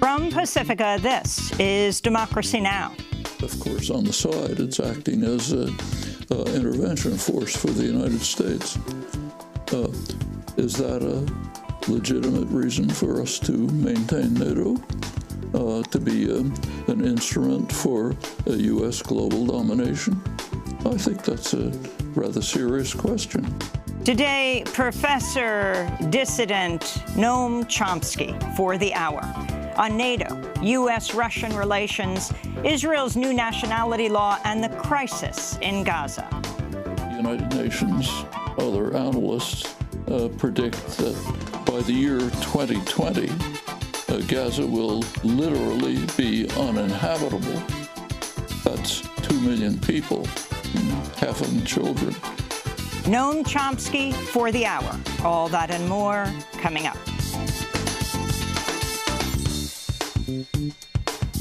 From Pacifica, this is Democracy Now! Of course, on the side, it's acting as an intervention force for the United States. Is that a legitimate reason for us to maintain NATO? To be an instrument for a U.S. global domination? I think that's a rather serious question. Today, Professor Dissident Noam Chomsky for the hour on NATO, U.S.-Russian relations, Israel's new nationality law, and the crisis in Gaza. The United Nations, other analysts predict that by the year 2020, Gaza will literally be uninhabitable. That's 2 million people, half of them children. Noam Chomsky for the hour. All that and more coming up.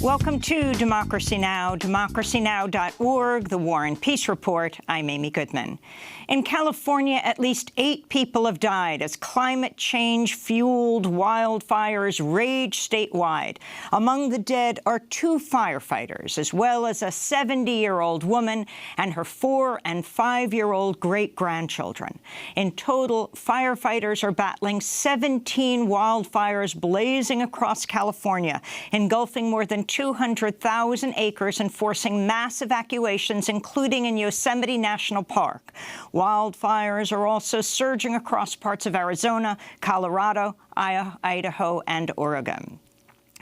Welcome to Democracy Now!, democracynow.org, the War and Peace Report. I'm Amy Goodman. In California, at least 8 people have died as climate change-fueled wildfires rage statewide. Among the dead are 2 firefighters, as well as a 70-year-old woman and her 4- and 5-year-old great-grandchildren. In total, firefighters are battling 17 wildfires blazing across California, engulfing more than 200,000 acres and forcing mass evacuations, including in Yosemite National Park. Wildfires are also surging across parts of Arizona, Colorado, Idaho, and Oregon.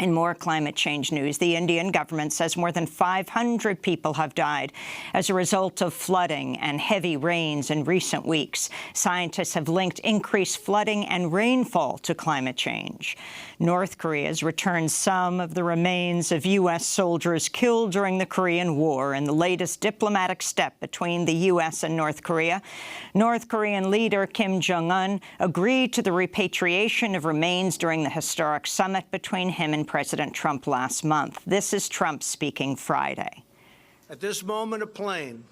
In more climate change news, the Indian government says more than 500 people have died as a result of flooding and heavy rains in recent weeks. Scientists have linked increased flooding and rainfall to climate change. North Korea has returned some of the remains of U.S. soldiers killed during the Korean War in the latest diplomatic step between the U.S. and North Korea. North Korean leader Kim Jong-un agreed to the repatriation of remains during the historic summit between him and President Trump last month. This is Trump speaking Friday. At this moment, a plane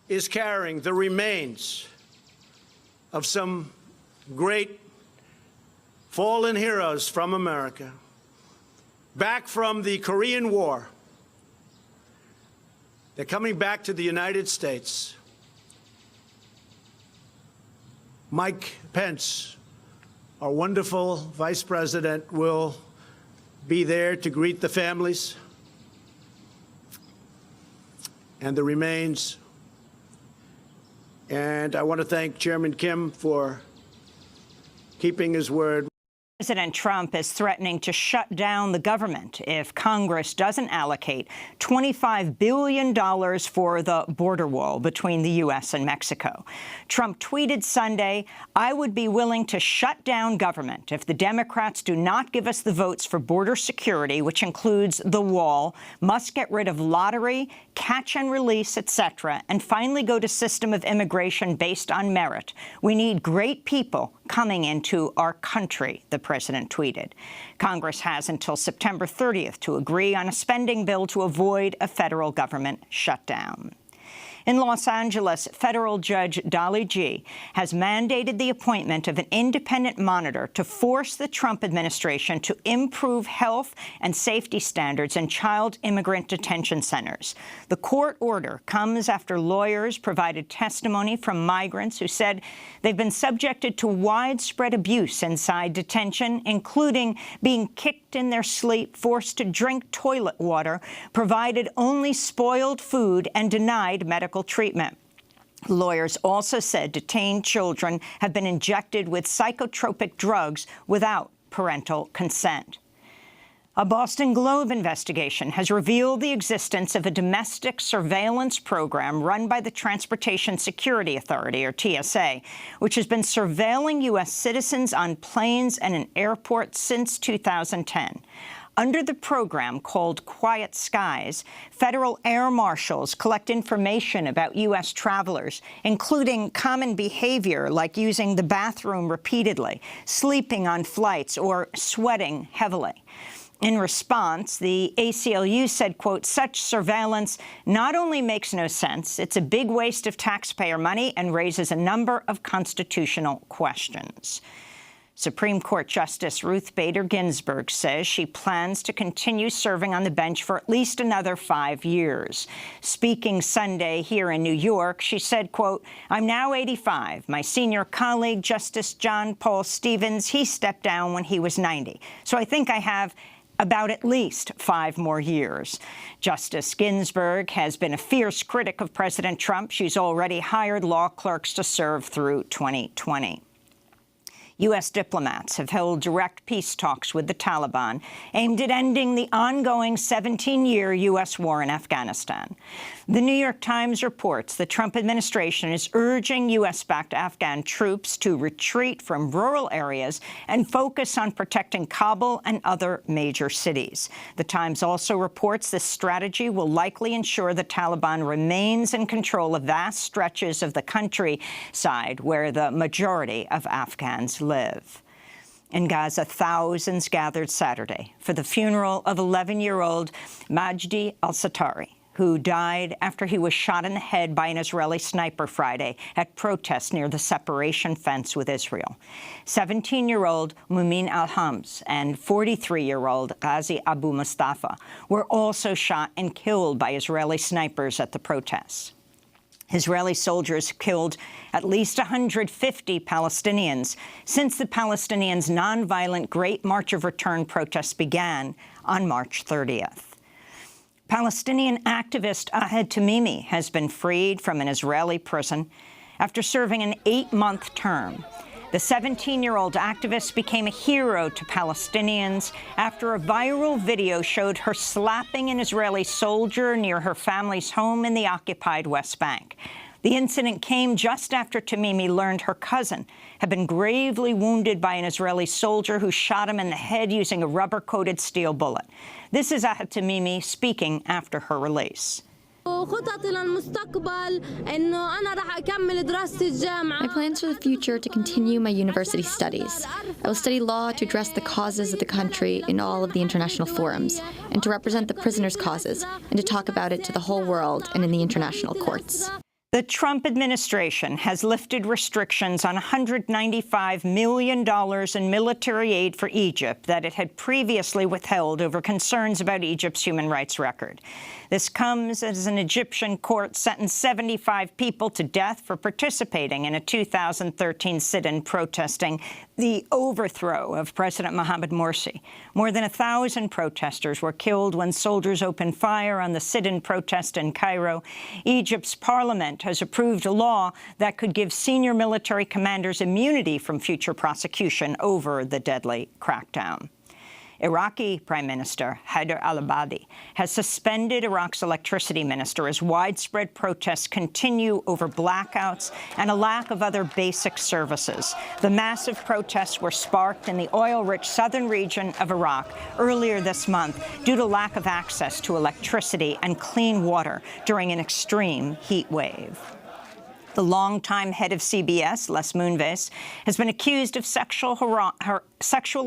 is carrying the remains of some great fallen heroes from America back from the Korean War. They're coming back to the United States. Mike Pence, our wonderful vice president, will be there to greet the families and the remains. And I want to thank Chairman Kim for keeping his word. President Trump is threatening to shut down the government if Congress doesn't allocate $25 billion for the border wall between the U.S. and Mexico. Trump tweeted Sunday, "I would be willing to shut down government if the Democrats do not give us the votes for border security, which includes the wall, must get rid of lottery, catch and release, etc., and finally go to system of immigration based on merit. We need great people coming into our country," the president tweeted. Congress has until September 30th to agree on a spending bill to avoid a federal government shutdown. In Los Angeles, federal judge Dolly G. has mandated the appointment of an independent monitor to force the Trump administration to improve health and safety standards in child immigrant detention centers. The court order comes after lawyers provided testimony from migrants who said they've been subjected to widespread abuse inside detention, including being kicked in their sleep, forced to drink toilet water, provided only spoiled food, and denied medical treatment. Lawyers also said detained children have been injected with psychotropic drugs without parental consent. A Boston Globe investigation has revealed the existence of a domestic surveillance program run by the Transportation Security Authority, or TSA, which has been surveilling U.S. citizens on planes and in airports since 2010. Under the program called Quiet Skies, federal air marshals collect information about U.S. travelers, including common behavior like using the bathroom repeatedly, sleeping on flights, or sweating heavily. In response, the ACLU said, quote, "Such surveillance not only makes no sense, it's a big waste of taxpayer money and raises a number of constitutional questions." Supreme Court Justice Ruth Bader Ginsburg says she plans to continue serving on the bench for at least another 5 years. Speaking Sunday here in New York, she said, quote, "I'm now 85. My senior colleague, Justice John Paul Stevens, he stepped down when he was 90. So I think I have about at least 5 more years." Justice Ginsburg has been a fierce critic of President Trump. She's already hired law clerks to serve through 2020. U.S. diplomats have held direct peace talks with the Taliban aimed at ending the ongoing 17-year U.S. war in Afghanistan. The New York Times reports the Trump administration is urging U.S.-backed Afghan troops to retreat from rural areas and focus on protecting Kabul and other major cities. The Times also reports this strategy will likely ensure the Taliban remains in control of vast stretches of the countryside where the majority of Afghans live. In Gaza, thousands gathered Saturday for the funeral of 11-year-old Majdi al-Satari, who died after he was shot in the head by an Israeli sniper Friday at protests near the separation fence with Israel. 17-year-old Mumin al-Hams and 43-year-old Ghazi Abu Mustafa were also shot and killed by Israeli snipers at the protests. Israeli soldiers killed at least 150 Palestinians since the Palestinians' nonviolent Great March of Return protests began on March 30th. Palestinian activist Ahed Tamimi has been freed from an Israeli prison after serving an 8-month term. The 17-year-old activist became a hero to Palestinians after a viral video showed her slapping an Israeli soldier near her family's home in the occupied West Bank. The incident came just after Tamimi learned her cousin had been gravely wounded by an Israeli soldier who shot him in the head using a rubber-coated steel bullet. This is Ahed Tamimi speaking after her release. My plans for the future are to continue my university studies. I will study law to address the causes of the country in all of the international forums, and to represent the prisoners' causes, and to talk about it to the whole world and in the international courts. The Trump administration has lifted restrictions on $195 million in military aid for Egypt that it had previously withheld over concerns about Egypt's human rights record. This comes as an Egyptian court sentenced 75 people to death for participating in a 2013 sit-in protesting the overthrow of President Mohamed Morsi. More than 1,000 protesters were killed when soldiers opened fire on the sit-in protest in Cairo. Egypt's parliament has approved a law that could give senior military commanders immunity from future prosecution over the deadly crackdown. Iraqi Prime Minister Haider al-Abadi has suspended Iraq's electricity minister as widespread protests continue over blackouts and a lack of other basic services. The massive protests were sparked in the oil-rich southern region of Iraq earlier this month due to lack of access to electricity and clean water during an extreme heat wave. The longtime head of CBS, Les Moonves, has been accused of sexual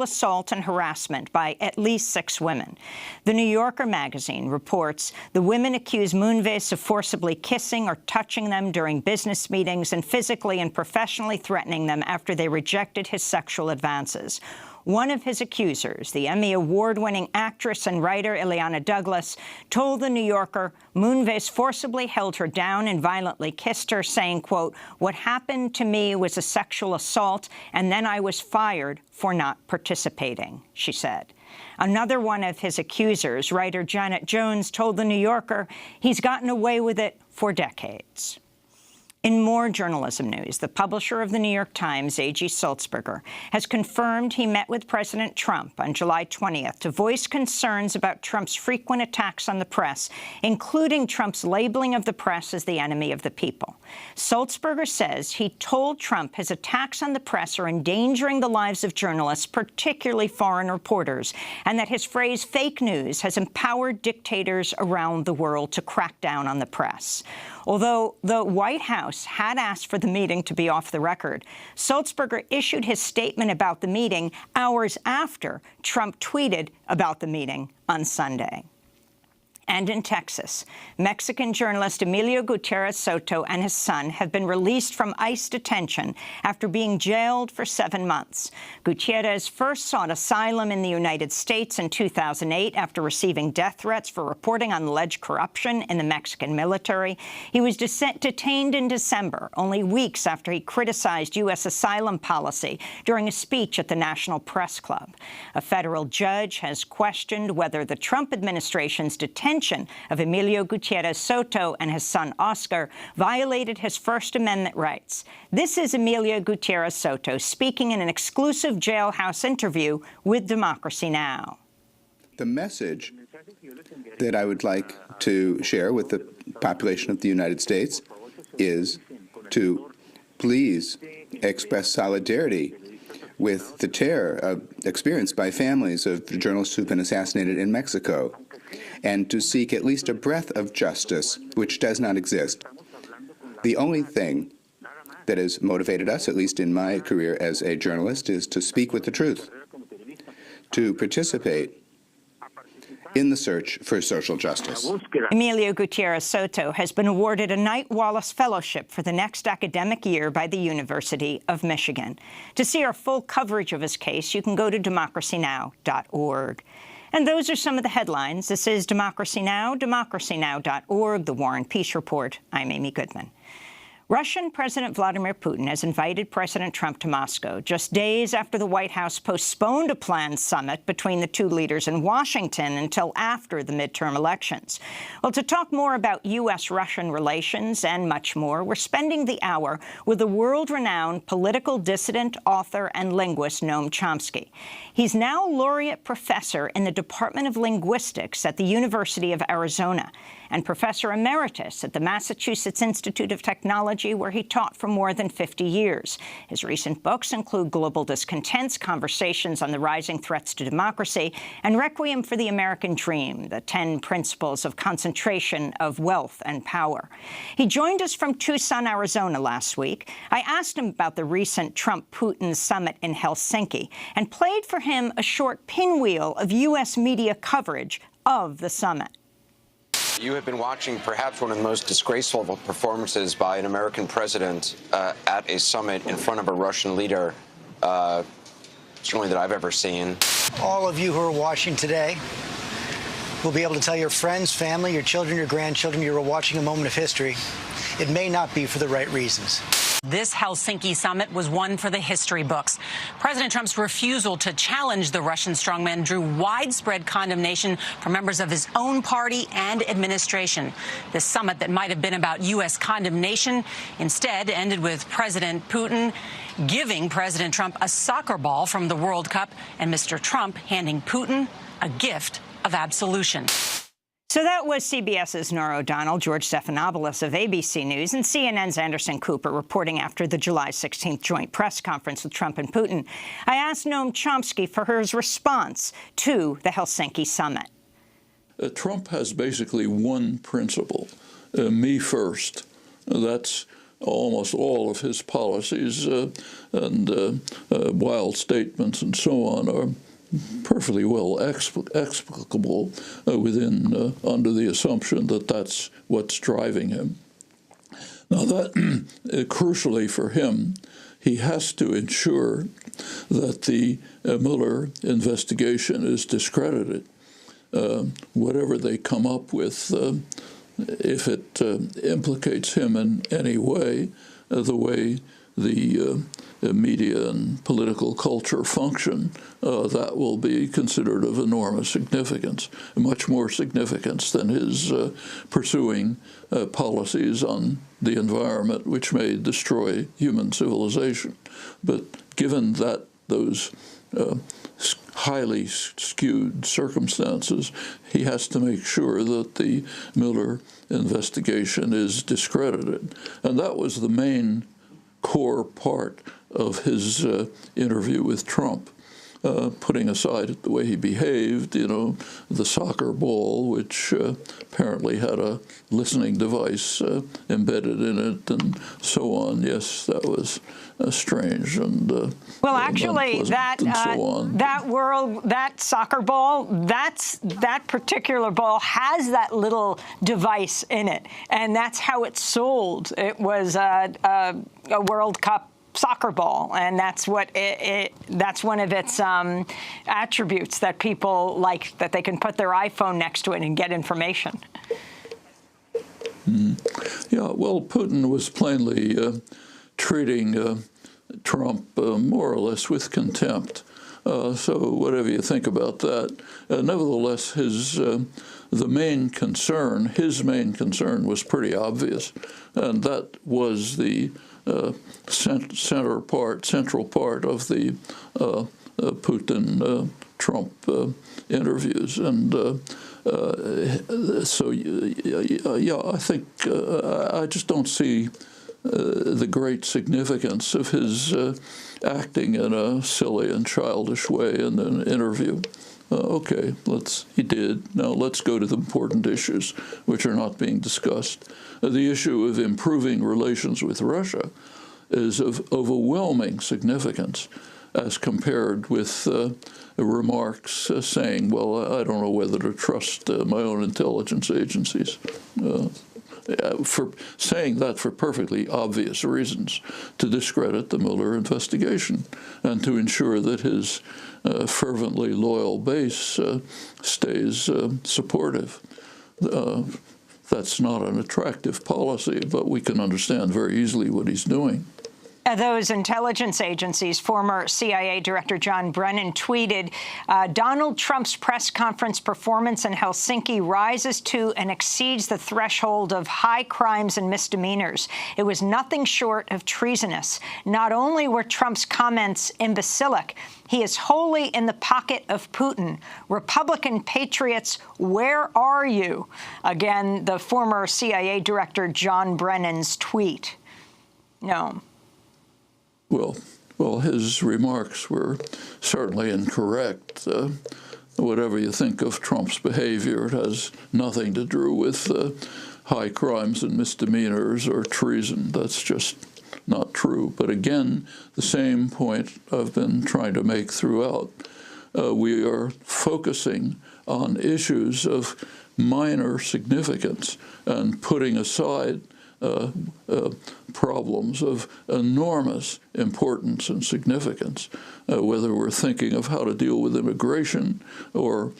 assault and harassment by at least 6 women. The New Yorker magazine reports the women accuse Moonves of forcibly kissing or touching them during business meetings and physically and professionally threatening them after they rejected his sexual advances. One of his accusers, the Emmy Award-winning actress and writer Ileana Douglas, told The New Yorker Moonves forcibly held her down and violently kissed her, saying, quote, "What happened to me was a sexual assault, and then I was fired for not participating," she said. Another one of his accusers, writer Janet Jones, told The New Yorker he's gotten away with it for decades. In more journalism news, the publisher of The New York Times, A.G. Sulzberger, has confirmed he met with President Trump on July 20th to voice concerns about Trump's frequent attacks on the press, including Trump's labeling of the press as the enemy of the people. Sulzberger says he told Trump his attacks on the press are endangering the lives of journalists, particularly foreign reporters, and that his phrase fake news has empowered dictators around the world to crack down on the press. Although the White House had asked for the meeting to be off the record, Sulzberger issued his statement about the meeting hours after Trump tweeted about the meeting on Sunday. And in Texas, Mexican journalist Emilio Gutierrez Soto and his son have been released from ICE detention after being jailed for 7 months. Gutierrez first sought asylum in the United States in 2008 after receiving death threats for reporting on alleged corruption in the Mexican military. He was detained in December, only weeks after he criticized U.S. asylum policy during a speech at the National Press Club. A federal judge has questioned whether the Trump administration's detention of Emilio Gutierrez Soto and his son Oscar violated his First Amendment rights. This is Emilio Gutierrez Soto speaking in an exclusive jailhouse interview with Democracy Now! The message that I would like to share with the population of the United States is to please express solidarity with the terror experienced by families of the journalists who've been assassinated in Mexico, and to seek at least a breath of justice, which does not exist. The only thing that has motivated us, at least in my career as a journalist, is to speak with the truth, to participate in the search for social justice. Emilio Gutierrez Soto has been awarded a Knight Wallace Fellowship for the next academic year by the University of Michigan. To see our full coverage of his case, you can go to DemocracyNow.org. And those are some of the headlines. This is Democracy Now!, democracynow.org, The War and Peace Report. I'm Amy Goodman. Russian President Vladimir Putin has invited President Trump to Moscow just days after the White House postponed a planned summit between the two leaders in Washington until after the midterm elections. Well, to talk more about U.S.-Russian relations and much more, we're spending the hour with the world-renowned political dissident, author, and linguist Noam Chomsky. He's now laureate professor in the Department of Linguistics at the University of Arizona and professor emeritus at the Massachusetts Institute of Technology, where he taught for more than 50 years. His recent books include Global Discontents, Conversations on the Rising Threats to Democracy, and Requiem for the American Dream, the 10 Principles of Concentration of Wealth and Power. He joined us from Tucson, Arizona last week. I asked him about the recent Trump-Putin summit in Helsinki and played for him a short pinwheel of U.S. media coverage of the summit. You have been watching perhaps one of the most disgraceful performances by an American president at a summit in front of a Russian leader, certainly that I've ever seen. All of you who are watching today will be able to tell your friends, family, your children, your grandchildren you were watching a moment of history. It may not be for the right reasons. This Helsinki summit was one for the history books. President Trump's refusal to challenge the Russian strongman drew widespread condemnation from members of his own party and administration. This summit that might have been about U.S. condemnation instead ended with President Putin giving President Trump a soccer ball from the World Cup and Mr. Trump handing Putin a gift of absolution. So that was CBS's Norah O'Donnell, George Stephanopoulos of ABC News, and CNN's Anderson Cooper reporting after the July 16th joint press conference with Trump and Putin. I asked Noam Chomsky for his response to the Helsinki summit. Trump has basically one principle, me first. That's almost all of his policies and wild statements and so on are perfectly well explicable within under the assumption that that's what's driving him. Now that, crucially for him, he has to ensure that the Mueller investigation is discredited. Whatever they come up with, if it implicates him in any way, the way the media and political culture function, that will be considered of enormous significance, much more significance than his pursuing policies on the environment which may destroy human civilization. But given that those highly skewed circumstances, he has to make sure that the Mueller investigation is discredited. And that was the main core part of his interview with Trump. putting aside the way he behaved, the soccer ball, which apparently had a listening device embedded in it, and so on. Yes, that was strange and well, actually, that and so on. that soccer ball, that particular ball has that little device in it, and that's how it's sold. It was a World Cup soccer ball, and that's what that's one of its attributes that people like, that they can put their iPhone next to it and get information. Yeah, well, Putin was plainly treating Trump more or less with contempt. So whatever you think about that, nevertheless, his main concern was pretty obvious, and that was the central part of the Putin-Trump interviews. And so, yeah, I think I just don't see the great significance of his acting in a silly and childish way in an interview. Okay, he did. Now let's go to the important issues which are not being discussed. The issue of improving relations with Russia is of overwhelming significance as compared with remarks saying, well, I don't know whether to trust my own intelligence agencies. For saying that for perfectly obvious reasons, to discredit the Mueller investigation and to ensure that his fervently loyal base stays supportive. That's not an attractive policy, but we can understand very easily what he's doing. Those intelligence agencies, former CIA Director John Brennan tweeted, Donald Trump's press conference performance in Helsinki rises to and exceeds the threshold of high crimes and misdemeanors. It was nothing short of treasonous. Not only were Trump's comments imbecilic, he is wholly in the pocket of Putin. Republican patriots, where are you? Again, the former CIA Director John Brennan's tweet. No. Well, his remarks were certainly incorrect. Whatever you think of Trump's behavior, it has nothing to do with high crimes and misdemeanors or treason. That's just not true. But again, the same point I've been trying to make throughout. We are focusing on issues of minor significance and putting aside problems of enormous importance and significance, whether we're thinking of how to deal with immigration or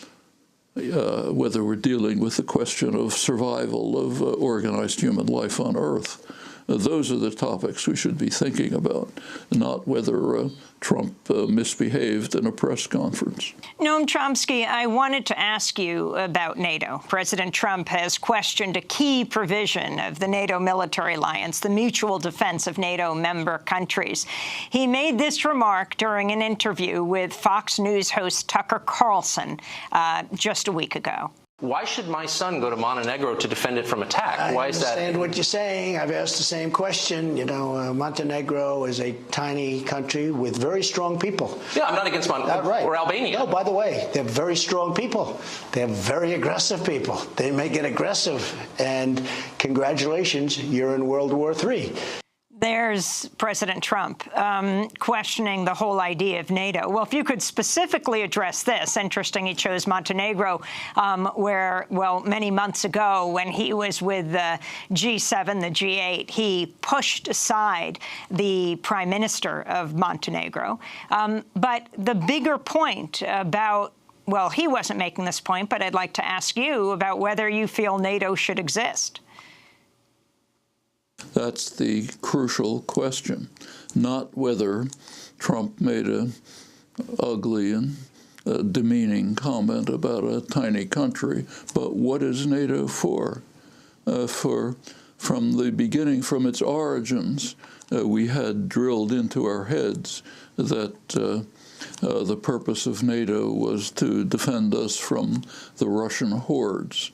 whether we're dealing with the question of survival of organized human life on Earth. Those are the topics we should be thinking about, not whether Trump misbehaved in a press conference. Noam Chomsky, I wanted to ask you about NATO. President Trump has questioned a key provision of the NATO military alliance, the mutual defense of NATO member countries. He made this remark during an interview with Fox News host Tucker Carlson just a week ago. Why should my son go to Montenegro to defend it from attack? Why is that? I understand what you're saying. I've asked the same question. You know, Montenegro is a tiny country with very strong people. Yeah, I'm not against Montenegro or Albania. No, by the way, they're very strong people. They're very aggressive people. They may get aggressive, and congratulations, you're in World War III. There's President Trump questioning the whole idea of NATO. Well, if you could specifically address this, interesting he chose Montenegro, where, well, many months ago when he was with the G7, the G8, he pushed aside the prime minister of Montenegro. But the bigger point about, well, he wasn't making this point, but I'd like to ask you about whether you feel NATO should exist. That's the crucial question, not whether Trump made an ugly and demeaning comment about a tiny country, but what is NATO for? From the beginning, from its origins, we had drilled into our heads that the purpose of NATO was to defend us from the Russian hordes.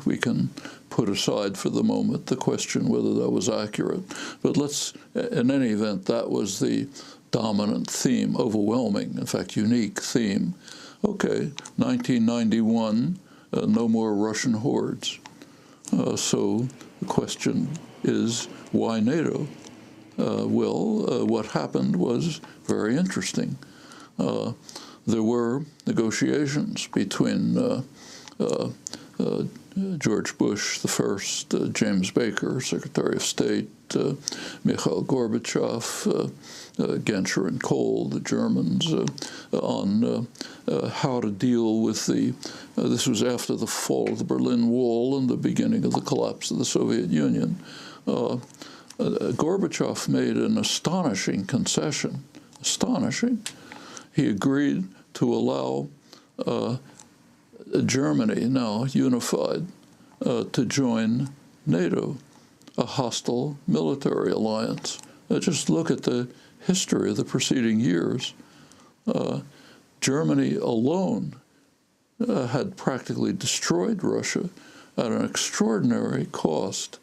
We can put aside for the moment the question whether that was accurate. But in any event, that was the dominant theme, overwhelming, in fact, unique theme. Okay, 1991, no more Russian hordes. So the question is, why NATO? What happened was very interesting. There were negotiations between George Bush the first, James Baker, Secretary of State, Mikhail Gorbachev, Genscher and Kohl, the Germans, on how to deal with this was after the fall of the Berlin Wall and the beginning of the collapse of the Soviet Union. Gorbachev made an astonishing concession. Astonishing. He agreed to allow Germany, now unified, to join NATO, a hostile military alliance. Just look at the history of the preceding years. Germany alone had practically destroyed Russia at an extraordinary cost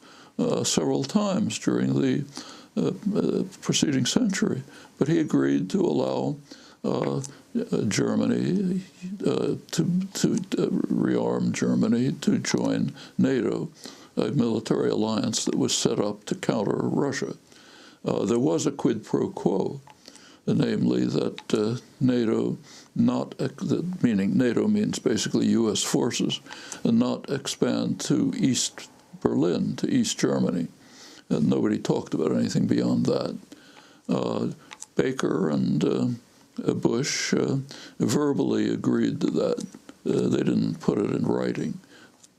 several times during the preceding century. But he agreed to allow Germany, to rearm Germany to join NATO, a military alliance that was set up to counter Russia. There was a quid pro quo, namely that NATO meaning NATO means basically U.S. forces, and not expand to East Berlin, to East Germany. And nobody talked about anything beyond that. Baker and Bush verbally agreed to that. They didn't put it in writing,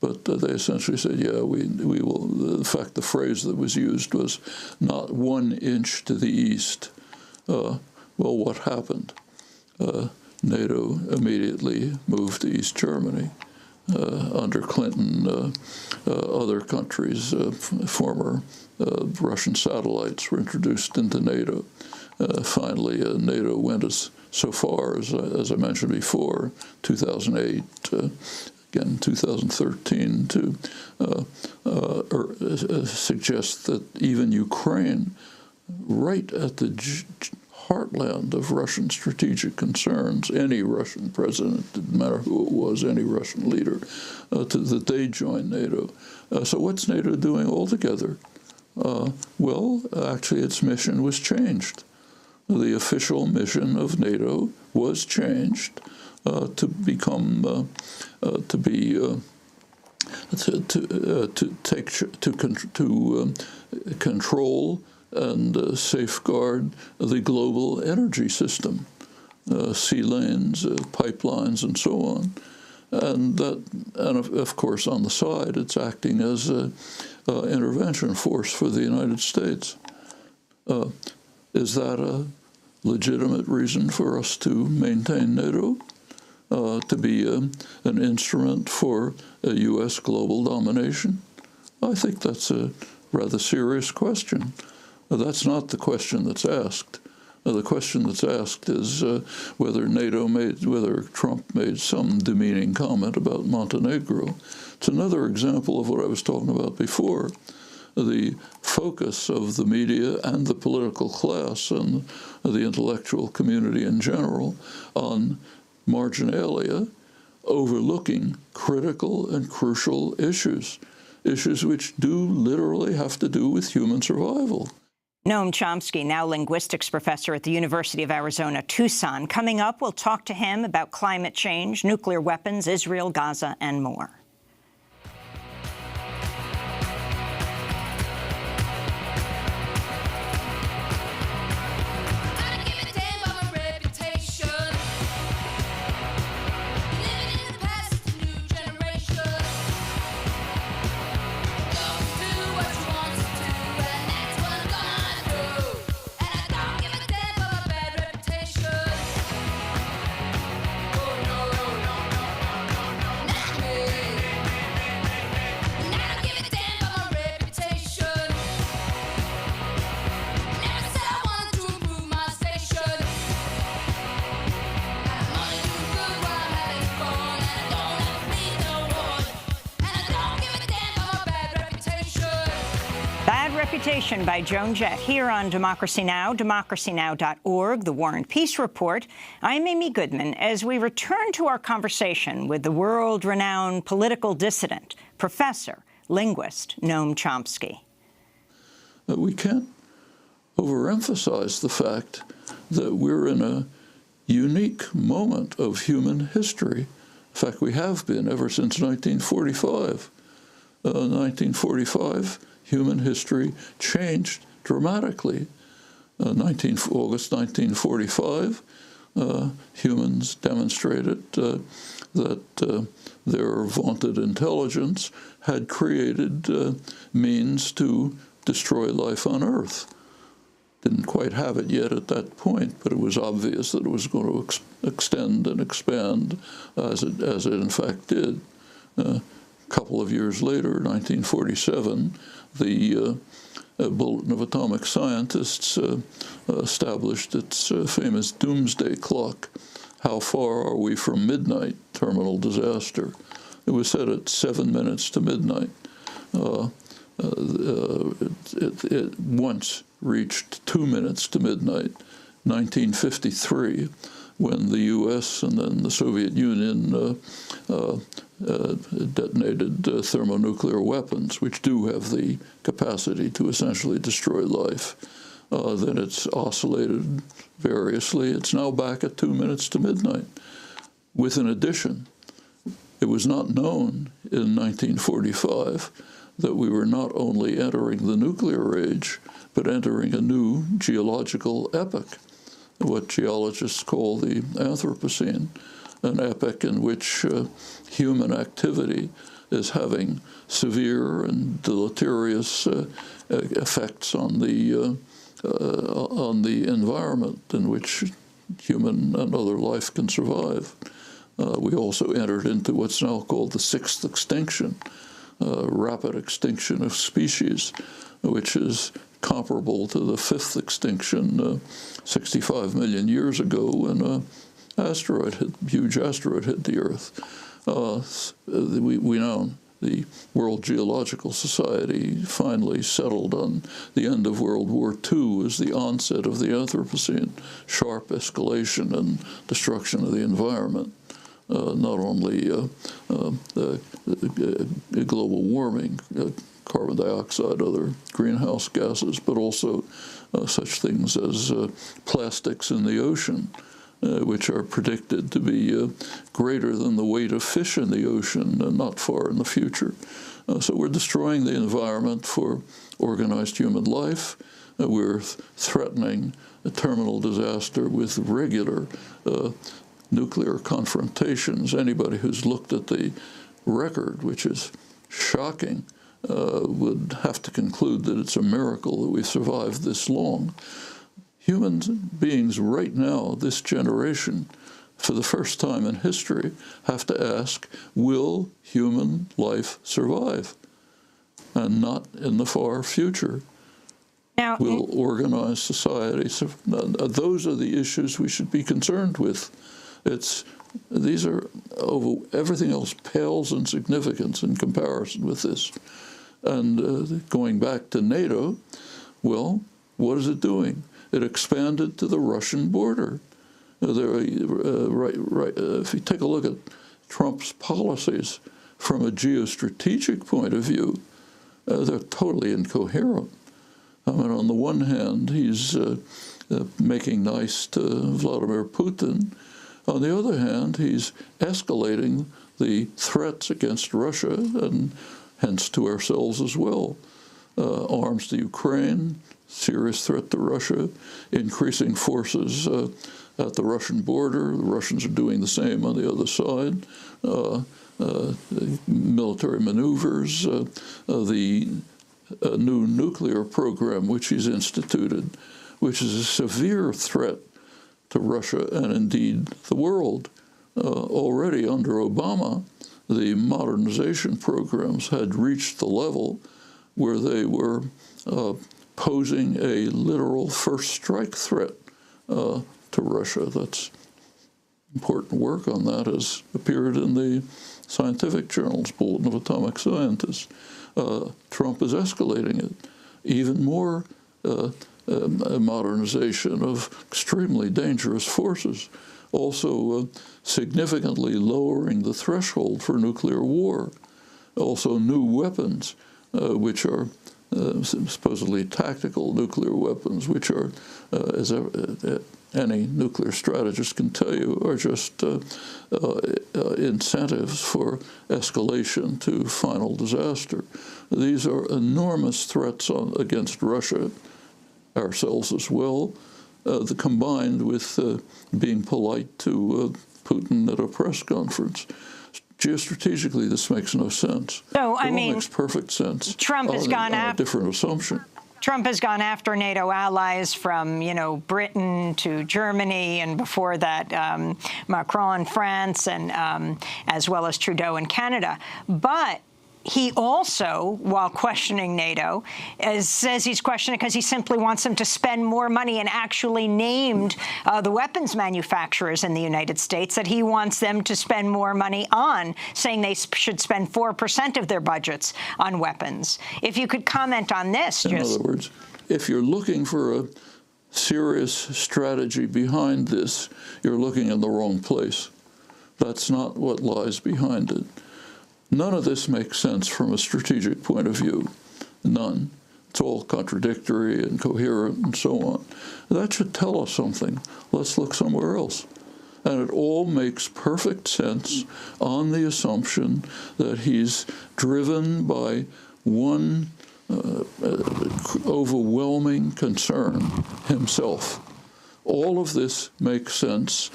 but they essentially said, yeah, we will. In fact, the phrase that was used was not 1 inch to the east. Well, what happened? NATO immediately moved to East Germany. Under Clinton, other countries, former Russian satellites were introduced into NATO. Finally, NATO went so far as I mentioned before, 2008, again 2013, to suggest that even Ukraine, right at the heartland of Russian strategic concerns, any Russian president, didn't matter who it was, any Russian leader, that they join NATO. So what's NATO doing altogether? Well, actually, its mission was changed. The official mission of NATO was changed to become control and safeguard the global energy system, sea lanes, pipelines, and so on. And of course, on the side, it's acting as an intervention force for the United States. Is that a legitimate reason for us to maintain NATO? To be an instrument for a U.S. global domination? I think that's a rather serious question. That's not the question that's asked. The question that's asked is whether Trump made some demeaning comment about Montenegro. It's another example of what I was talking about before. The focus of the media and the political class and the intellectual community in general on marginalia, overlooking critical and crucial issues which do literally have to do with human survival. Noam Chomsky, now linguistics professor at the University of Arizona, Tucson. Coming up, we'll talk to him about climate change, nuclear weapons, Israel, Gaza, and more. Bad Reputation by Joan Jett here on Democracy Now!, democracynow.org, The War and Peace Report. I'm Amy Goodman as we return to our conversation with the world-renowned political dissident, professor, linguist Noam Chomsky. We can't overemphasize the fact that we're in a unique moment of human history. In fact, we have been ever since 1945. 1945, human history changed dramatically. August 1945, humans demonstrated that their vaunted intelligence had created means to destroy life on Earth. Didn't quite have it yet at that point, but it was obvious that it was going to extend and expand as it in fact did. A couple of years later, 1947, the Bulletin of Atomic Scientists established its famous doomsday clock. How far are we from midnight? Terminal disaster. It was set at 7 minutes to midnight. It once reached 2 minutes to midnight, 1953, when the U.S. and then the Soviet Union detonated thermonuclear weapons, which do have the capacity to essentially destroy life. Then it's oscillated variously. It's now back at 2 minutes to midnight. With an addition, it was not known in 1945 that we were not only entering the nuclear age, but entering a new geological epoch, what geologists call the Anthropocene, an epoch in which human activity is having severe and deleterious effects on the environment in which human and other life can survive. We also entered into what's now called the sixth extinction, rapid extinction of species, which is comparable to the fifth extinction 65 million years ago when a huge asteroid hit the Earth. We know the World Geological Society finally settled on the end of World War II as the onset of the Anthropocene, sharp escalation and destruction of the environment. Not only global warming, carbon dioxide, other greenhouse gases, but also such things as plastics in the ocean, which are predicted to be greater than the weight of fish in the ocean not far in the future. So we're destroying the environment for organized human life. We're threatening a terminal disaster with regular nuclear confrontations. Anybody who's looked at the record, which is shocking, would have to conclude that it's a miracle that we've survived this long. Human beings right now, this generation, for the first time in history, have to ask, will human life survive? And not in the far future. Now, will organized society. Those are the issues we should be concerned with. These are, everything else pales in significance in comparison with this. And going back to NATO, well, what is it doing? It expanded to the Russian border. If you take a look at Trump's policies from a geostrategic point of view, they're totally incoherent. I mean, on the one hand, he's making nice to Vladimir Putin. On the other hand, he's escalating the threats against Russia and hence to ourselves as well. Arms to Ukraine, serious threat to Russia, increasing forces at the Russian border. The Russians are doing the same on the other side. Military maneuvers, the new nuclear program which he's instituted, which is a severe threat to Russia and indeed the world. Already under Obama, the modernization programs had reached the level where they were posing a literal first strike threat to Russia. That's important work on that has appeared in the scientific journals, Bulletin of Atomic Scientists. Trump is escalating it. even more modernization of extremely dangerous forces, also significantly lowering the threshold for nuclear war, also new weapons, which are supposedly tactical nuclear weapons, which are, as any nuclear strategist can tell you, are just incentives for escalation to final disaster. These are enormous threats against Russia, ourselves as well, combined with being polite to Putin at a press conference. Geostrategically, this makes no sense. So, I mean, it all makes perfect sense. Trump has gone after a different assumption. Trump has gone after NATO allies from, Britain to Germany, and before that, Macron in France, and as well as Trudeau in Canada. But he also, while questioning NATO, says he's questioning because he simply wants them to spend more money, and actually named the weapons manufacturers in the United States that he wants them to spend more money on, saying they should spend 4% of their budgets on weapons. If you could comment on this. In other words, if you're looking for a serious strategy behind this, you're looking in the wrong place. That's not what lies behind it. None of this makes sense from a strategic point of view. None. It's all contradictory and coherent and so on. That should tell us something. Let's look somewhere else. And it all makes perfect sense on the assumption that he's driven by one overwhelming concern, himself. All of this makes sense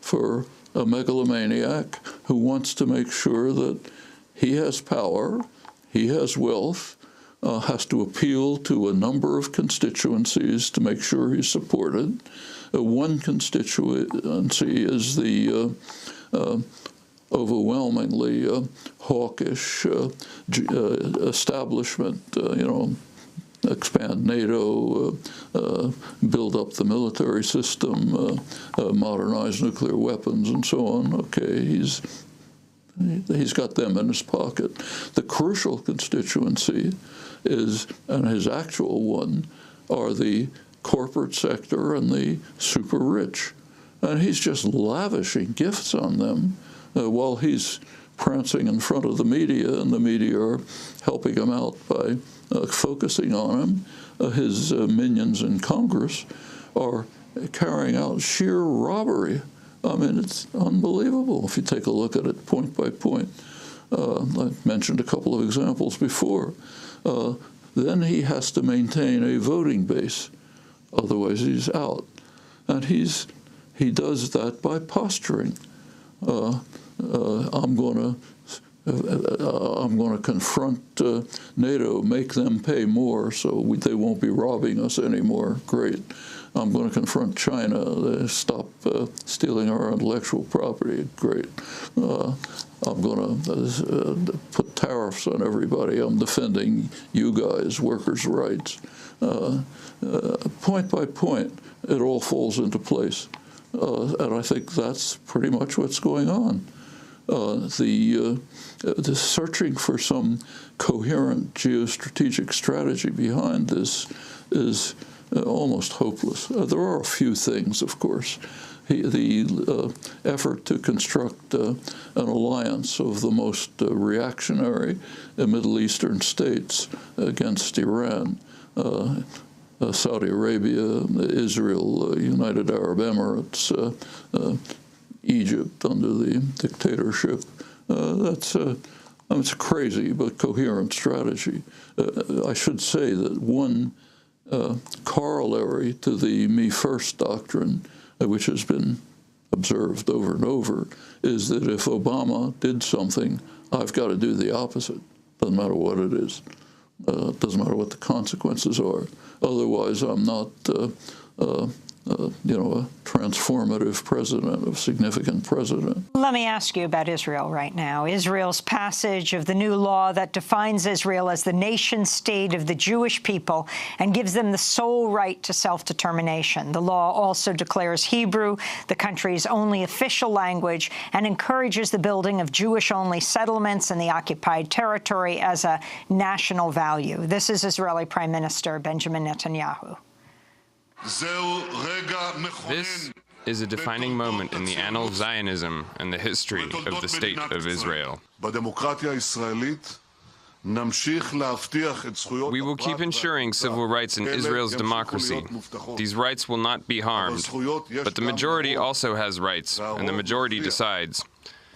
for a megalomaniac who wants to make sure that he has power, he has wealth, has to appeal to a number of constituencies to make sure he's supported. One constituency is the overwhelmingly hawkish establishment, expand NATO, build up the military system, modernize nuclear weapons, and so on. Okay, he's got them in his pocket. The crucial constituency is, and his actual one, are the corporate sector and the super rich. And he's just lavishing gifts on them while he's prancing in front of the media, and the media are helping him out by focusing on him. His minions in Congress are carrying out sheer robbery. I mean, it's unbelievable if you take a look at it point by point. I mentioned a couple of examples before. Then he has to maintain a voting base, otherwise he's out. And he does that by posturing. I'm going to confront NATO, make them pay more so they won't be robbing us anymore. Great. I'm going to confront China, stop stealing our intellectual property. Great. I'm going to put tariffs on everybody. I'm defending you guys, workers' rights. Point by point, it all falls into place. And I think that's pretty much what's going on. The searching for some coherent geostrategic strategy behind this is almost hopeless. There are a few things, of course. The effort to construct an alliance of the most reactionary Middle Eastern states against Iran, Saudi Arabia, Israel, United Arab Emirates, Egypt under the dictatorship. It's a crazy but coherent strategy. I should say that one corollary to the me first doctrine, which has been observed over and over, is that if Obama did something, I've got to do the opposite. Doesn't matter what it is. Doesn't matter what the consequences are. Otherwise, I'm not a transformative president, a significant president. Let me ask you about Israel right now. Israel's passage of the new law that defines Israel as the nation-state of the Jewish people and gives them the sole right to self-determination. The law also declares Hebrew the country's only official language and encourages the building of Jewish-only settlements in the occupied territory as a national value. This is Israeli Prime Minister Benjamin Netanyahu. This is a defining moment in the annals of Zionism and the history of the State of Israel. We will keep ensuring civil rights in Israel's democracy. These rights will not be harmed, but the majority also has rights, and the majority decides.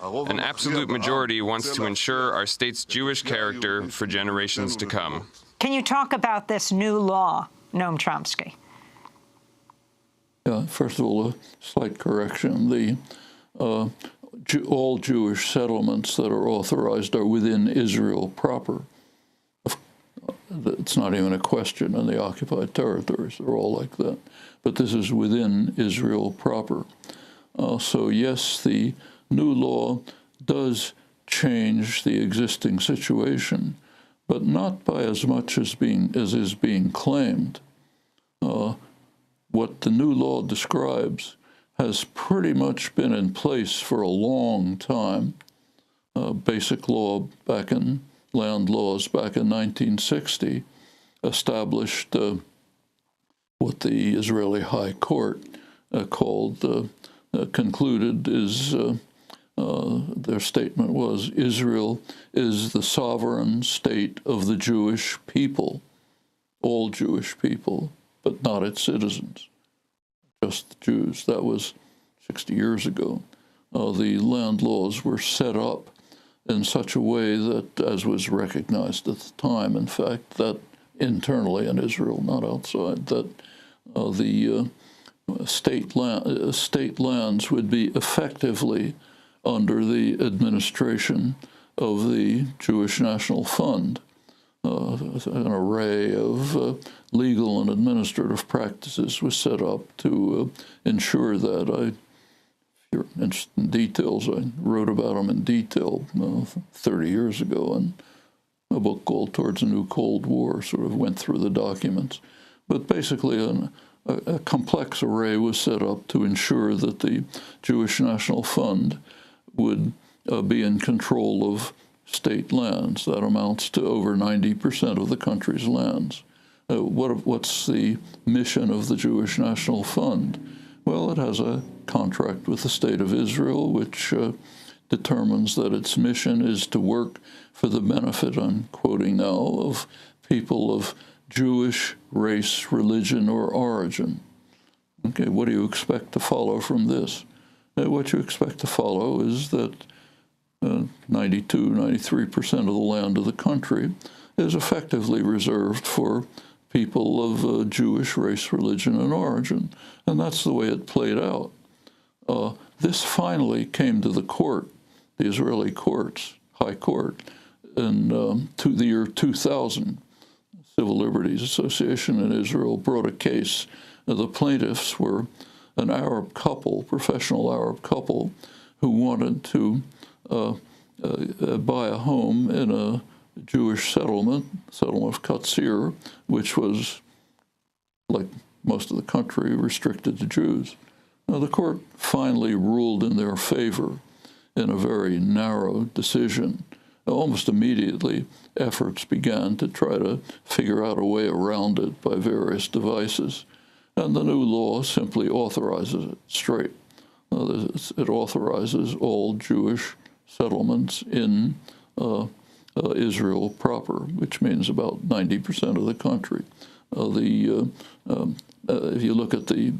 An absolute majority wants to ensure our state's Jewish character for generations to come. Can you talk about this new law, Noam Chomsky? First of all, a slight correction. All Jewish settlements that are authorized are within Israel proper. It's not even a question in the occupied territories. They're all like that. But this is within Israel proper. So yes, the new law does change the existing situation, but not by as much as is being claimed. What the new law describes has pretty much been in place for a long time. Basic law land laws back in 1960 established what the Israeli High Court concluded is, their statement was, Israel is the sovereign state of the Jewish people, all Jewish people, but not its citizens, just the Jews. That was 60 years ago. The land laws were set up in such a way that, as was recognized at the time, in fact, that internally in Israel, not outside, that the state lands would be effectively under the administration of the Jewish National Fund. An array of legal and administrative practices was set up to ensure that. If you're interested in details, I wrote about them in detail 30 years ago in a book called Towards a New Cold War, sort of went through the documents. But basically a complex array was set up to ensure that the Jewish National Fund would be in control of state lands. That amounts to over 90% of the country's lands. What's the mission of the Jewish National Fund? Well, it has a contract with the State of Israel, which determines that its mission is to work for the benefit, I'm quoting now, of people of Jewish race, religion, or origin. Okay, what do you expect to follow from this? What you expect to follow is that 93% of the land of the country is effectively reserved for people of Jewish race, religion, and origin. And that's the way it played out. This finally came to the court, the Israeli courts, High Court, in the year 2000. Civil Liberties Association in Israel brought a case. The plaintiffs were an Arab couple, professional Arab couple, who wanted to buy a home in a Jewish settlement of Katsir, which was, like most of the country, restricted to Jews. Now, the court finally ruled in their favor in a very narrow decision. Almost immediately, efforts began to try to figure out a way around it by various devices. And the new law simply authorizes it straight. It authorizes all Jewish settlements in Israel proper, which means about 90% of the country. If you look at the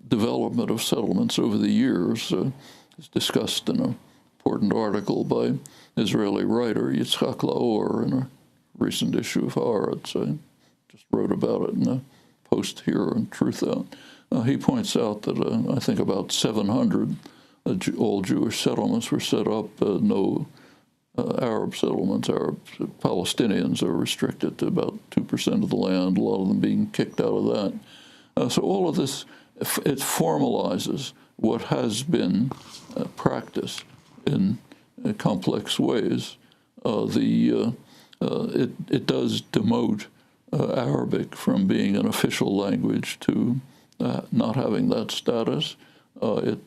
development of settlements over the years, it's discussed in an important article by Israeli writer Yitzhak Laor in a recent issue of Haaretz. I just wrote about it in a post here on Truth Out. He points out that I think about 700 all Jewish settlements were set up. No Arab settlements, Palestinians are restricted to about 2% of the land, a lot of them being kicked out of that. So all of this it formalizes what has been practiced in complex ways. It does demote Arabic from being an official language to not having that status. It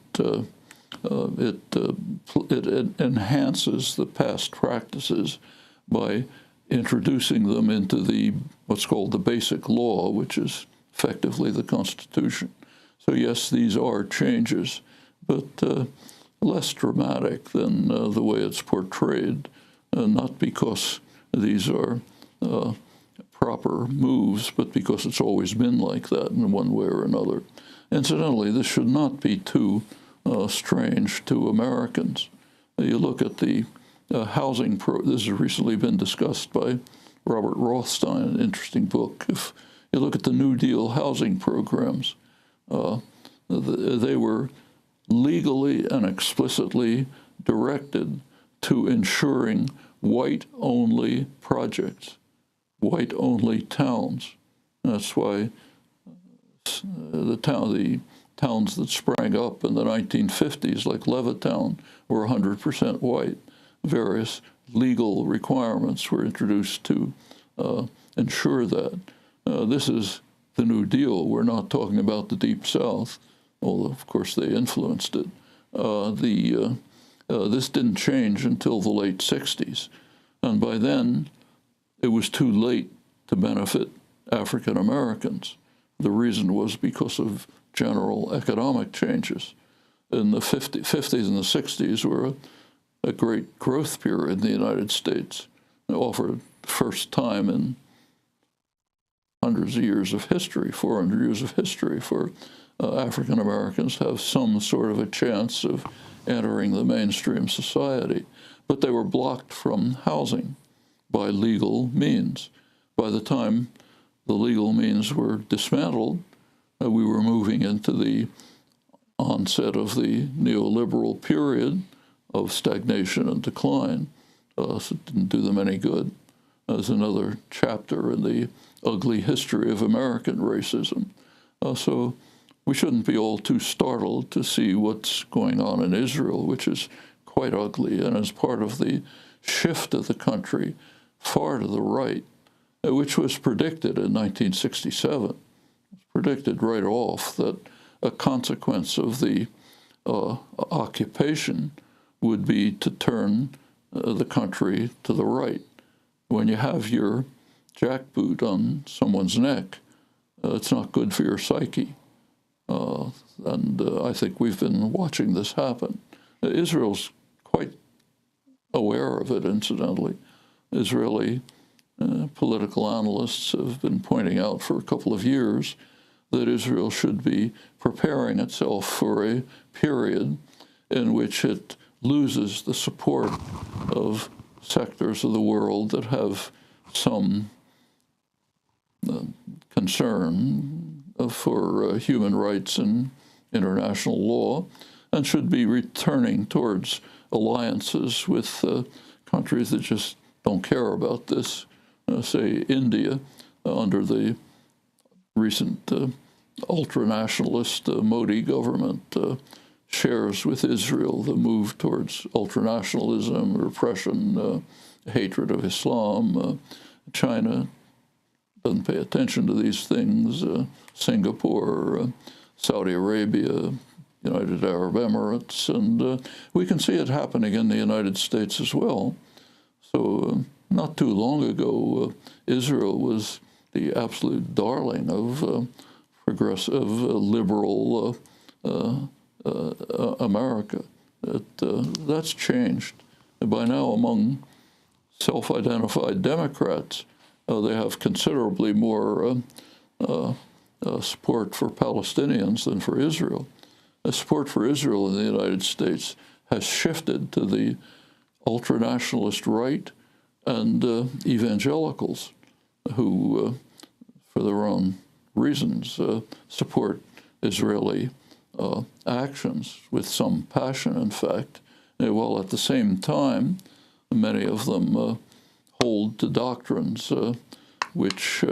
enhances the past practices by introducing them into what's called the basic law, which is effectively the Constitution. So yes, these are changes, but less dramatic than the way it's portrayed, not because these are proper moves, but because it's always been like that in one way or another. Incidentally, this should not be too strange to Americans. You look at the housing this has recently been discussed by Robert Rothstein, an interesting book. If you look at the New Deal housing programs, they were legally and explicitly directed to ensuring white-only projects, white-only towns. That's why the towns that sprang up in the 1950s, like Levittown, were 100% white. Various legal requirements were introduced to ensure that. This is the New Deal. We're not talking about the Deep South, although, of course, they influenced it. This didn't change until the late 60s. And by then, it was too late to benefit African Americans. The reason was because of general economic changes. In the 50s and the 60s were a great growth period in the United States. It offered the first time in hundreds of years of history, 400 years of history, for African Americans to have some sort of a chance of entering the mainstream society. But they were blocked from housing by legal means. By the time the legal means were dismantled, we were moving into the onset of the neoliberal period of stagnation and decline. So it didn't do them any good. There's another chapter in the ugly history of American racism. So we shouldn't be all too startled to see what's going on in Israel, which is quite ugly and is part of the shift of the country far to the right, which was predicted in 1967. It was predicted right off that a consequence of the occupation would be to turn the country to the right. When you have your jackboot on someone's neck, it's not good for your psyche. And I think we've been watching this happen. Israel's quite aware of it, incidentally. Israeli political analysts have been pointing out for a couple of years that Israel should be preparing itself for a period in which it loses the support of sectors of the world that have some concern for human rights and international law, and should be returning towards alliances with countries that just don't care about this. Say India, under the recent ultra-nationalist Modi government, shares with Israel the move towards ultranationalism, repression, hatred of Islam. China doesn't pay attention to these things. Singapore, Saudi Arabia, United Arab Emirates, and we can see it happening in the United States as well. So not too long ago, Israel was the absolute darling of progressive, liberal America. That's changed. And by now, among self-identified Democrats, they have considerably more support for Palestinians than for Israel. Support for Israel in the United States has shifted to the ultranationalist right and evangelicals who, for their own reasons, support Israeli actions with some passion, in fact, while at the same time, many of them hold to doctrines which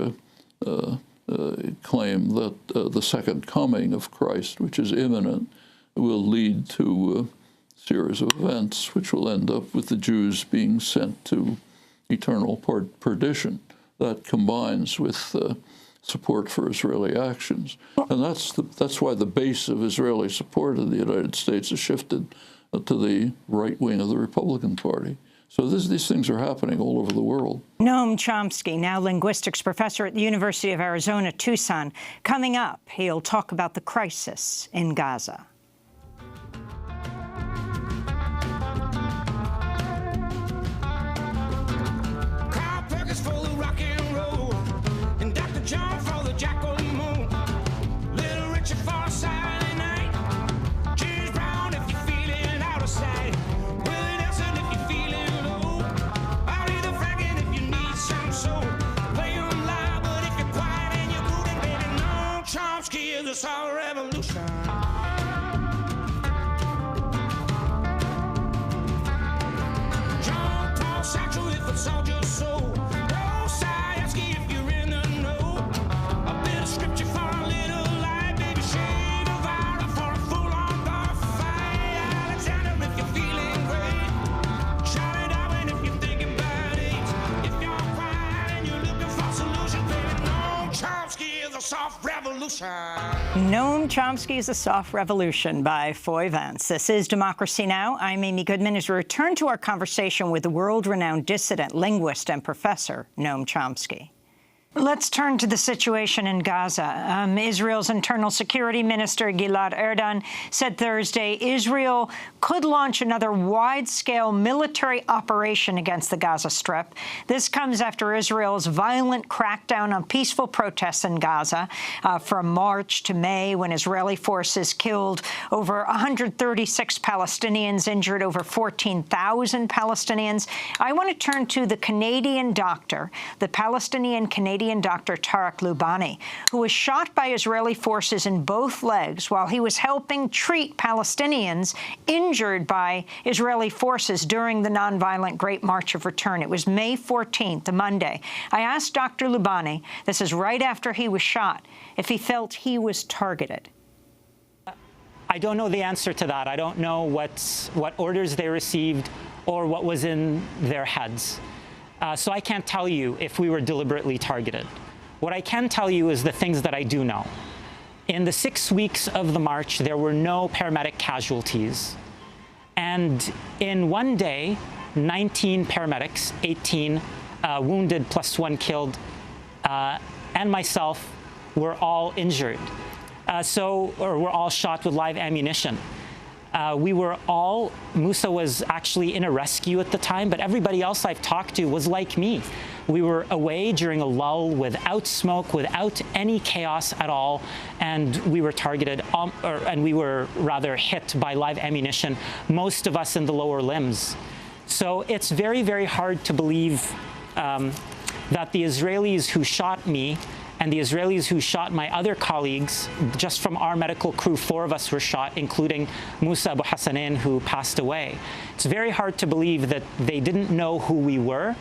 claim that the second coming of Christ, which is imminent, will lead to a series of events which will end up with the Jews being sent to eternal perdition. That combines with support for Israeli actions. And that's why the base of Israeli support of the United States has shifted to the right wing of the Republican Party. So these things are happening all over the world. Noam Chomsky, now linguistics professor at the University of Arizona, Tucson. Coming up, he'll talk about the crisis in Gaza. Noam Chomsky is a soft revolution by Foy Vance. This is Democracy Now! I'm Amy Goodman as we return to our conversation with the world-renowned dissident, linguist, and professor, Noam Chomsky. Let's turn to the situation in Gaza. Israel's Internal Security Minister Gilad Erdan said Thursday Israel could launch another wide-scale military operation against the Gaza Strip. This comes after Israel's violent crackdown on peaceful protests in Gaza from March to May, when Israeli forces killed over 136 Palestinians, injured over 14,000 Palestinians. I want to turn to the Canadian doctor, the Palestinian-Canadian doctor Tarek Loubani, who was shot by Israeli forces in both legs while he was helping treat Palestinians injured by Israeli forces during the nonviolent Great March of Return. It was May 14th, a Monday. I asked Dr. Loubani, this is right after he was shot, if he felt he was targeted. I don't know the answer to that. I don't know what orders they received or what was in their heads. So I can't tell you if we were deliberately targeted. What I can tell you is the things that I do know. In the 6 weeks of the march, there were no paramedic casualties. And in one day, 19 paramedics, 18 wounded plus 1 killed, and myself were all injured. Or were all shot with live ammunition. Musa was actually in a rescue at the time, but everybody else I've talked to was like me. We were away during a lull without smoke, without any chaos at all, and we were targeted, and we were rather hit by live ammunition, most of us in the lower limbs. So it's very, very hard to believe that the Israelis who shot me and the Israelis who shot my other colleagues, just from our medical crew, 4 of us were shot, including Musa Abu Hassanin, who passed away. It's very hard to believe that they didn't know who we were,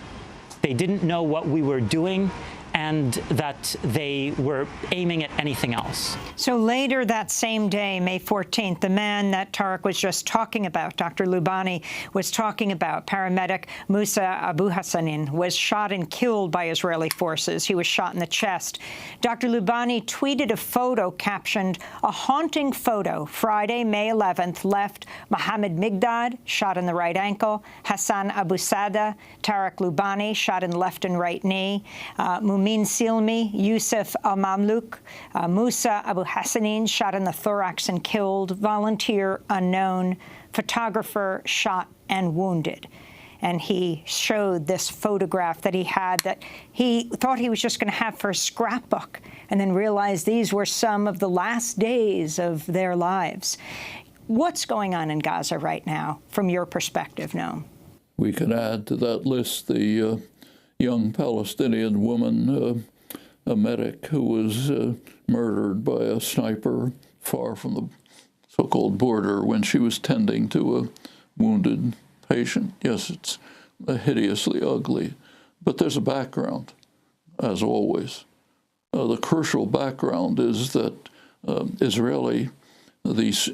they didn't know what we were doing, and that they were aiming at anything else. So later that same day, May 14th, the man that Tarek was just talking about, Dr. Loubani was talking about, paramedic Musa Abu Hassanin, was shot and killed by Israeli forces. He was shot in the chest. Dr. Loubani tweeted a photo captioned, "A haunting photo. Friday, May 11th, left Mohammed Migdad, shot in the right ankle, Hassan Abu Sada, Tarek Loubani, shot in left and right knee, Mumin Silmi, Yusuf al-Mamluk, Musa Abu Hassanin, shot in the thorax and killed, volunteer unknown, photographer shot and wounded." And he showed this photograph that he had that he thought he was just going to have for a scrapbook, and then realized these were some of the last days of their lives. What's going on in Gaza right now, from your perspective, Noam? We can add to that list the young Palestinian woman, a medic who was murdered by a sniper far from the so-called border when she was tending to a wounded patient. Yes, it's hideously ugly, but there's a background, as always. The crucial background is that the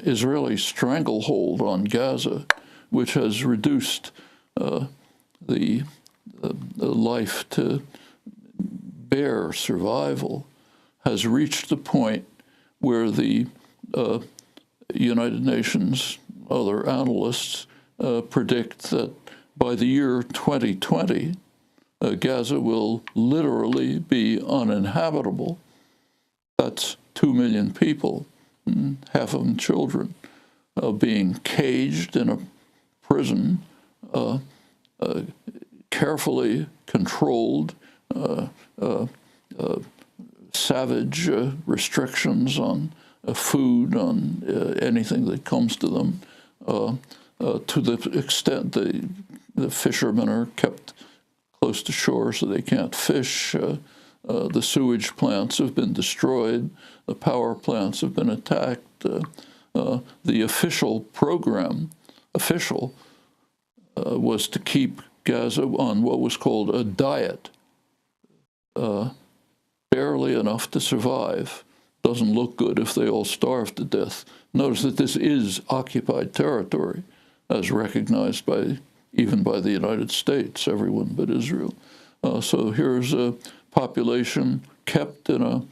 Israeli stranglehold on Gaza, which has reduced the life to bare survival, has reached the point where the United Nations, other analysts, predict that by the year 2020, Gaza will literally be uninhabitable. That's 2 million people, half of them children, being caged in a prison, carefully controlled, savage restrictions on food, on anything that comes to them, to the extent the fishermen are kept close to shore so they can't fish. The sewage plants have been destroyed. The power plants have been attacked. The official program, was to keep Gaza on what was called a diet, barely enough to survive. Doesn't look good if they all starve to death. Notice that this is occupied territory, as recognized even by the United States, everyone but Israel. So here's a population kept in a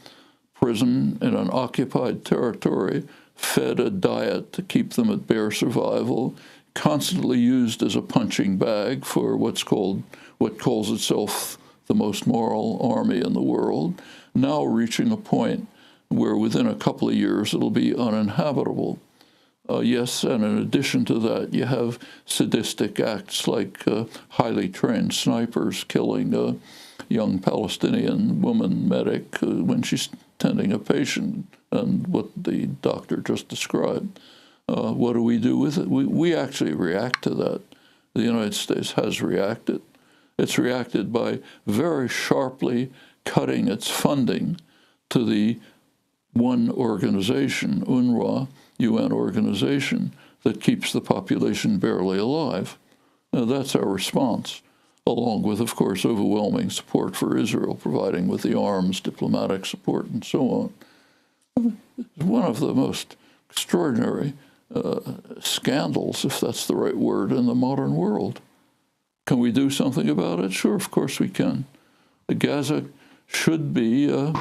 prison in an occupied territory, fed a diet to keep them at bare survival, constantly used as a punching bag for what calls itself the most moral army in the world, now reaching a point where within a couple of years it'll be uninhabitable. Yes, and in addition to that, you have sadistic acts like highly trained snipers killing a young Palestinian woman medic when she's tending a patient, and what the doctor just described. What do we do with it? We actually react to that. The United States has reacted. It's reacted by very sharply cutting its funding to the one organization, UNRWA, UN organization, that keeps the population barely alive. Now, that's our response, along with, of course, overwhelming support for Israel, providing with the arms, diplomatic support, and so on. One of the most extraordinary scandals, if that's the right word, in the modern world. Can we do something about it? Sure, of course we can. Gaza should be a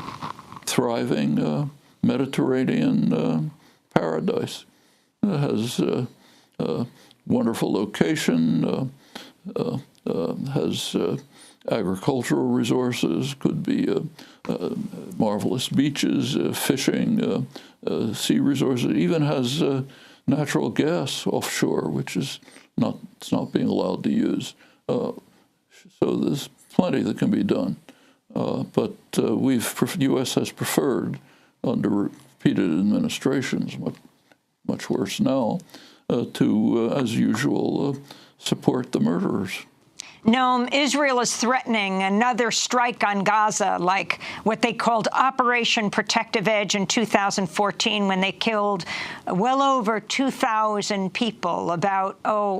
thriving Mediterranean paradise. It has a wonderful location, has agricultural resources, could be marvelous beaches, fishing, sea resources, even has natural gas offshore, which is it's not being allowed to use. So there's plenty that can be done. But U.S. has preferred, under repeated administrations, much worse now, to, as usual, support the murderers. Noam, Israel is threatening another strike on Gaza, like what they called Operation Protective Edge in 2014, when they killed well over 2,000 people,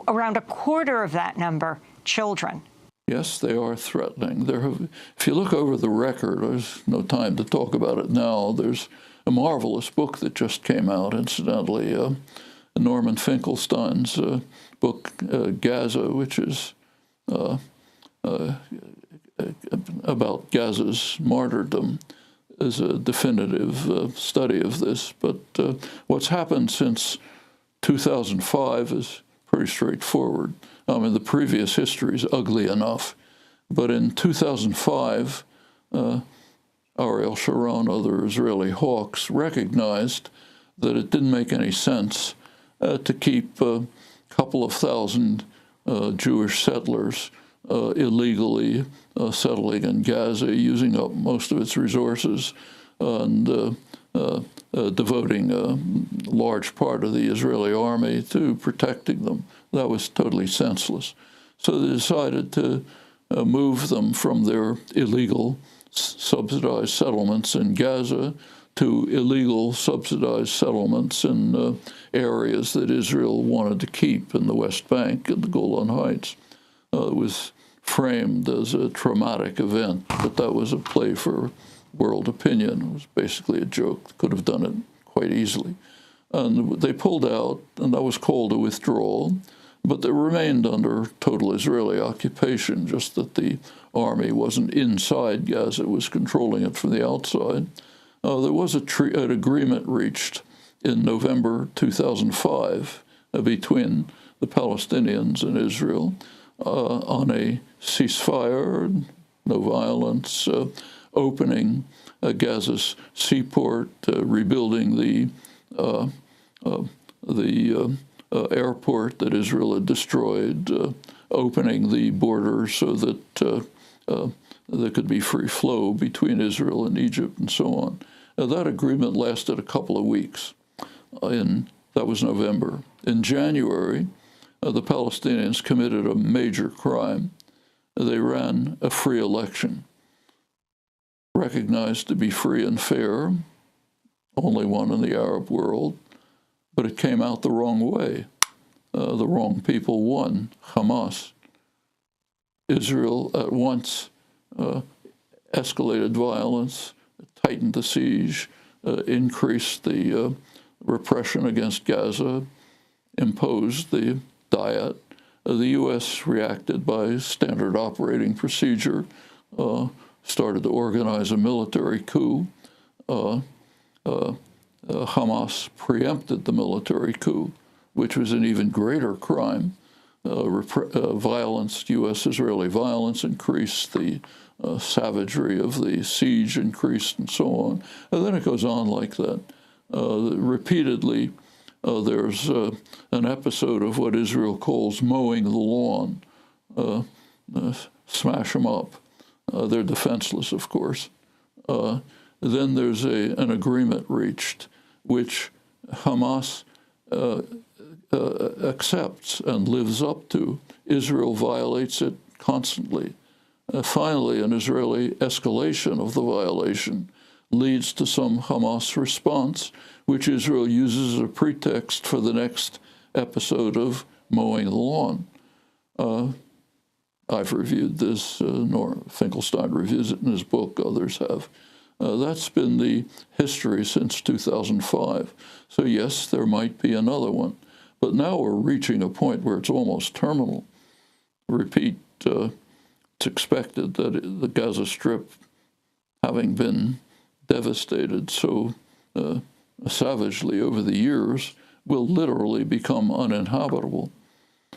around a quarter of that number, children. Yes, they are threatening. If you look over the record, there's no time to talk about it now, there's a marvelous book that just came out, incidentally, Norman Finkelstein's book, Gaza, which is about Gaza's martyrdom, is a definitive study of this. But what's happened since 2005 is pretty straightforward. I mean, the previous history is ugly enough. But in 2005, Ariel Sharon, other Israeli hawks, recognized that it didn't make any sense to keep a couple of thousand Jewish settlers illegally settling in Gaza, using up most of its resources and devoting a large part of the Israeli army to protecting them. That was totally senseless. So they decided to move them from their illegal subsidized settlements in Gaza to illegal subsidized settlements in areas that Israel wanted to keep in the West Bank and the Golan Heights. It was framed as a traumatic event, but that was a play for world opinion. It was basically a joke. Could have done it quite easily. And they pulled out, and that was called a withdrawal, but they remained under total Israeli occupation, just that the army wasn't inside Gaza, it was controlling it from the outside. There was an agreement reached in November 2005 between the Palestinians and Israel on a ceasefire, no violence, opening Gaza's seaport, rebuilding the airport that Israel had destroyed, opening the border so that there could be free flow between Israel and Egypt and so on. That agreement lasted a couple of weeks. That was November. In January, the Palestinians committed a major crime. They ran a free election, recognized to be free and fair, only one in the Arab world, but it came out the wrong way. The wrong people won, Hamas. Israel at once escalated violence, tightened the siege, increased the repression against Gaza, imposed the diet. The U.S. reacted by standard operating procedure, started to organize a military coup. Hamas preempted the military coup, which was an even greater crime. Violence, U.S.-Israeli violence increased, the savagery of the siege increased, and so on. And then it goes on like that. Repeatedly, there's an episode of what Israel calls mowing the lawn. Smash them up. They're defenseless, of course. Then there's an agreement reached, which Hamas accepts and lives up to. Israel violates it constantly. Finally, an Israeli escalation of the violation leads to some Hamas response, which Israel uses as a pretext for the next episode of mowing the lawn. I've reviewed this, Nor Finkelstein reviews it in his book, others have. That's been the history since 2005. So yes, there might be another one. But now we're reaching a point where it's almost terminal. Repeat, it's expected that the Gaza Strip, having been devastated so savagely over the years, will literally become uninhabitable.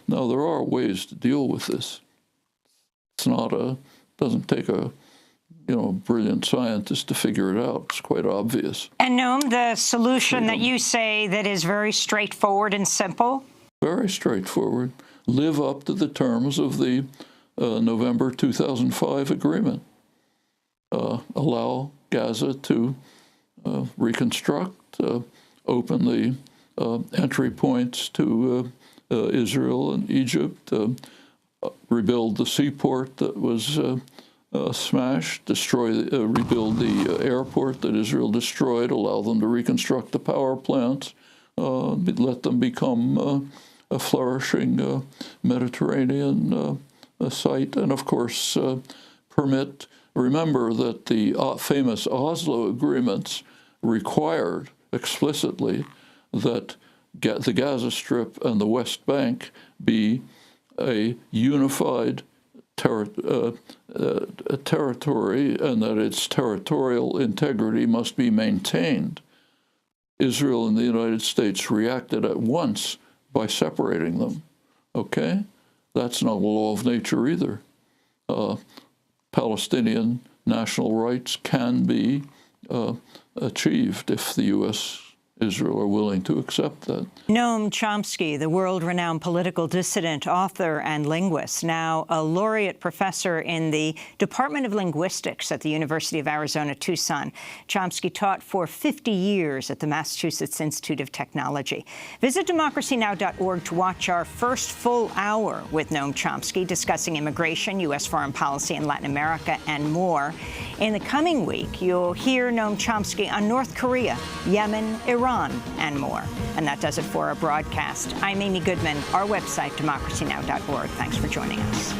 Now, there are ways to deal with this. It's not doesn't take a brilliant scientist to figure it out. It's quite obvious. And Noam, the solution that you say that is very straightforward and simple? Very straightforward. Live up to the terms of the November 2005 agreement. Allow Gaza to reconstruct, open the entry points to Israel and Egypt, rebuild the seaport that was smashed, rebuild the airport that Israel destroyed, allow them to reconstruct the power plants, let them become a flourishing Mediterranean site, and of course remember that the famous Oslo agreements required explicitly that the Gaza Strip and the West Bank be a unified territory, and that its territorial integrity must be maintained. Israel and the United States reacted at once by separating them. Okay? That's not a law of nature either. Palestinian national rights can be achieved if the U.S. Israel are willing to accept that. Noam Chomsky, the world-renowned political dissident, author, and linguist, now a laureate professor in the Department of Linguistics at the University of Arizona, Tucson. Chomsky taught for 50 years at the Massachusetts Institute of Technology. Visit DemocracyNow.org to watch our first full hour with Noam Chomsky discussing immigration, U.S. foreign policy in Latin America, and more. In the coming week, you'll hear Noam Chomsky on North Korea, Yemen, Iran, and more. And that does it for our broadcast. I'm Amy Goodman. Our website, democracynow.org. Thanks for joining us.